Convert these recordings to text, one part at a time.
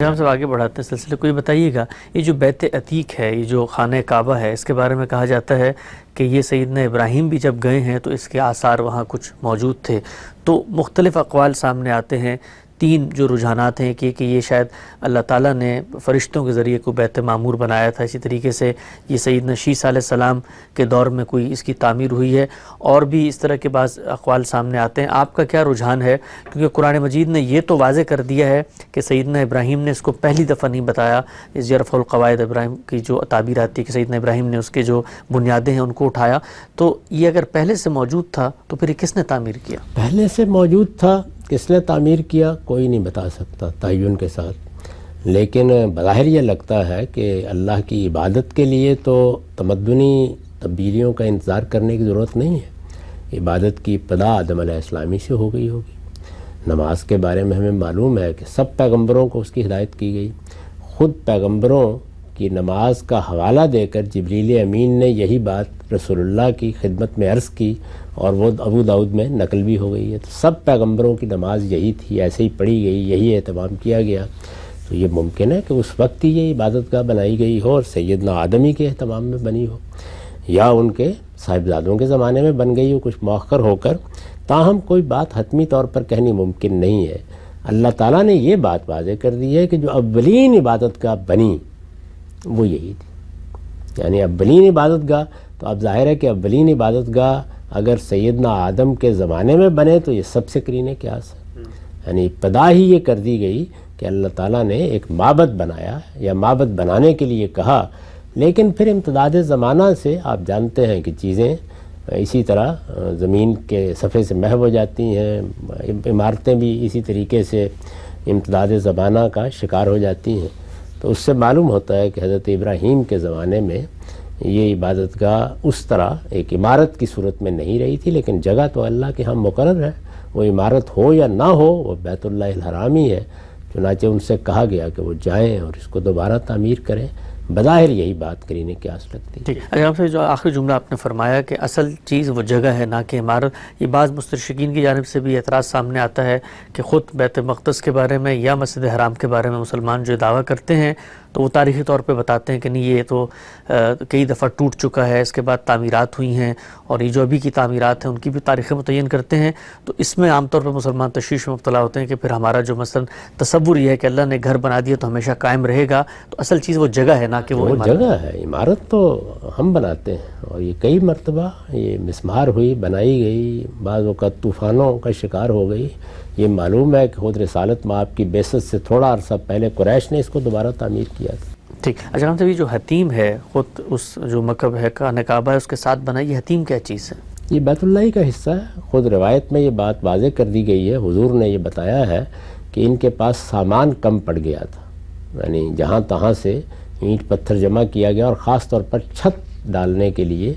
ہم سب آگے بڑھاتے ہیں سلسلے کو، یہ بتائیے گا یہ جو بیت عتیق ہے، یہ جو خانہ کعبہ ہے، اس کے بارے میں کہا جاتا ہے کہ یہ سیدنا ابراہیم بھی جب گئے ہیں تو اس کے آثار وہاں کچھ موجود تھے، تو مختلف اقوال سامنے آتے ہیں۔ تین جو رجحانات ہیں کہ یہ شاید اللہ تعالیٰ نے فرشتوں کے ذریعے کو بیت معمور بنایا تھا، اسی طریقے سے یہ سیدنا شیس علیہ السلام کے دور میں کوئی اس کی تعمیر ہوئی ہے، اور بھی اس طرح کے بعض اقوال سامنے آتے ہیں۔ آپ کا کیا رجحان ہے؟ کیونکہ قرآن مجید نے یہ تو واضح کر دیا ہے کہ سیدنا ابراہیم نے اس کو پہلی دفعہ نہیں بتایا، اس یرفع القواعد ابراہیم کی جو تعبیر آتی ہے کہ سیدنا ابراہیم نے اس کے جو بنیادیں ہیں ان کو اٹھایا، تو یہ اگر پہلے سے موجود تھا تو پھر یہ کس نے تعمیر کیا؟ پہلے سے موجود تھا، کس نے تعمیر کیا کوئی نہیں بتا سکتا تعین کے ساتھ، لیکن بظاہر یہ لگتا ہے کہ اللہ کی عبادت کے لیے تو تمدنی تبدیلیوں کا انتظار کرنے کی ضرورت نہیں ہے۔ عبادت کی ابتدا آدم علیہ السلامی سے ہو گئی ہوگی۔ نماز کے بارے میں ہمیں معلوم ہے کہ سب پیغمبروں کو اس کی ہدایت کی گئی، خود پیغمبروں کی نماز کا حوالہ دے کر جبریل امین نے یہی بات رسول اللہ کی خدمت میں عرض کی، اور وہ ابو داؤد میں نقل بھی ہو گئی ہے۔ تو سب پیغمبروں کی نماز یہی تھی، ایسے ہی پڑھی گئی، یہی اہتمام کیا گیا۔ تو یہ ممکن ہے کہ اس وقت ہی یہ عبادت گاہ بنائی گئی ہو اور سیدنا آدم ہی کے اہتمام میں بنی ہو، یا ان کے صاحبزادوں کے زمانے میں بن گئی ہو کچھ مؤخر ہو کر۔ تاہم کوئی بات حتمی طور پر کہنی ممکن نہیں ہے۔ اللہ تعالیٰ نے یہ بات واضح کر دی ہے کہ جو اولین عبادت گاہ بنی وہ یہی تھی، یعنی اولین عبادت گاہ۔ تو اب ظاہر ہے کہ اولین عبادت گاہ اگر سیدنا آدم کے زمانے میں بنے تو یہ سب سے قرین قیاس ہے، یعنی ابتدا ہی یہ کر دی گئی کہ اللہ تعالیٰ نے ایک معبد بنایا یا معبد بنانے کے لیے کہا، لیکن پھر امتداد زمانہ سے آپ جانتے ہیں کہ چیزیں اسی طرح زمین کے صفحے سے محو ہو جاتی ہیں، عمارتیں بھی اسی طریقے سے امتداد زمانہ کا شکار ہو جاتی ہیں۔ تو اس سے معلوم ہوتا ہے کہ حضرت ابراہیم کے زمانے میں یہ عبادت گاہ اس طرح ایک عمارت کی صورت میں نہیں رہی تھی، لیکن جگہ تو اللہ کے ہاں مقرر ہے، وہ عمارت ہو یا نہ ہو وہ بیت اللہ الحرام ہی ہے۔ چنانچہ ان سے کہا گیا کہ وہ جائیں اور اس کو دوبارہ تعمیر کریں۔ بظاہر یہی بات کرنے کی آس لگتی ہے۔ ٹھیک، اگر آپ سے جو آخری جملہ آپ نے فرمایا کہ اصل چیز وہ جگہ ہے نہ کہ عمارت، یہ بعض مستشرقین کی جانب سے بھی اعتراض سامنے آتا ہے کہ خود بیت مقدس کے بارے میں یا مسجد حرام کے بارے میں مسلمان جو دعویٰ کرتے ہیں تو وہ تاریخی طور پہ بتاتے ہیں کہ نہیں یہ تو کئی دفعہ ٹوٹ چکا ہے، اس کے بعد تعمیرات ہوئی ہیں، اور یہ جو ابھی کی تعمیرات ہیں ان کی بھی تاریخیں متعین کرتے ہیں۔ تو اس میں عام طور پر مسلمان تشویش میں مبتلا ہوتے ہیں کہ پھر ہمارا جو مثلا تصور یہ ہے کہ اللہ نے گھر بنا دیا تو ہمیشہ قائم رہے گا، تو اصل چیز وہ جگہ ہے نہ کہ وہ جگہ ہے۔ عمارت تو ہم بناتے ہیں، اور یہ کئی مرتبہ یہ مسمار ہوئی، بنائی گئی، بعض اوقات طوفانوں کا شکار ہو گئی۔ یہ معلوم ہے کہ خود رسالت مآب کی بعثت سے تھوڑا عرصہ پہلے قریش نے اس کو دوبارہ تعمیر کیا تھا۔ ٹھیک، اچھا ہم سے یہ جو حتیم ہے خود اس جو مکب ہے خانہ کعبہ ہے اس کے ساتھ بنائی، یہ حتیم کیا چیز ہے؟ یہ بیت اللہ ہی کا حصہ ہے۔ خود روایت میں یہ بات واضح کر دی گئی ہے، حضور نے یہ بتایا ہے کہ ان کے پاس سامان کم پڑ گیا تھا، یعنی جہاں تہاں سے اینٹ پتھر جمع کیا گیا، اور خاص طور پر چھت ڈالنے کے لیے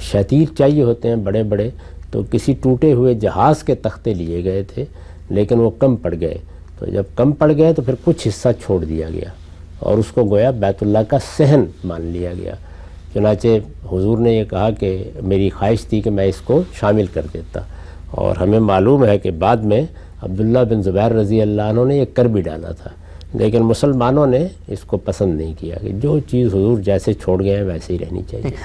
شتیر چاہیے ہوتے ہیں بڑے بڑے، تو کسی ٹوٹے ہوئے جہاز کے تختے لیے گئے تھے، لیکن وہ کم پڑ گئے۔ تو جب کم پڑ گئے تو پھر کچھ حصہ چھوڑ دیا گیا اور اس کو گویا بیت اللہ کا صحن مان لیا گیا۔ چنانچہ حضور نے یہ کہا کہ میری خواہش تھی کہ میں اس کو شامل کر دیتا، اور ہمیں معلوم ہے کہ بعد میں عبداللہ بن زبیر رضی اللہ عنہ نے یہ کر بھی ڈالا تھا، لیکن مسلمانوں نے اس کو پسند نہیں کیا کہ جو چیز حضور جیسے چھوڑ گئے ہیں ویسے ہی رہنی چاہیے۔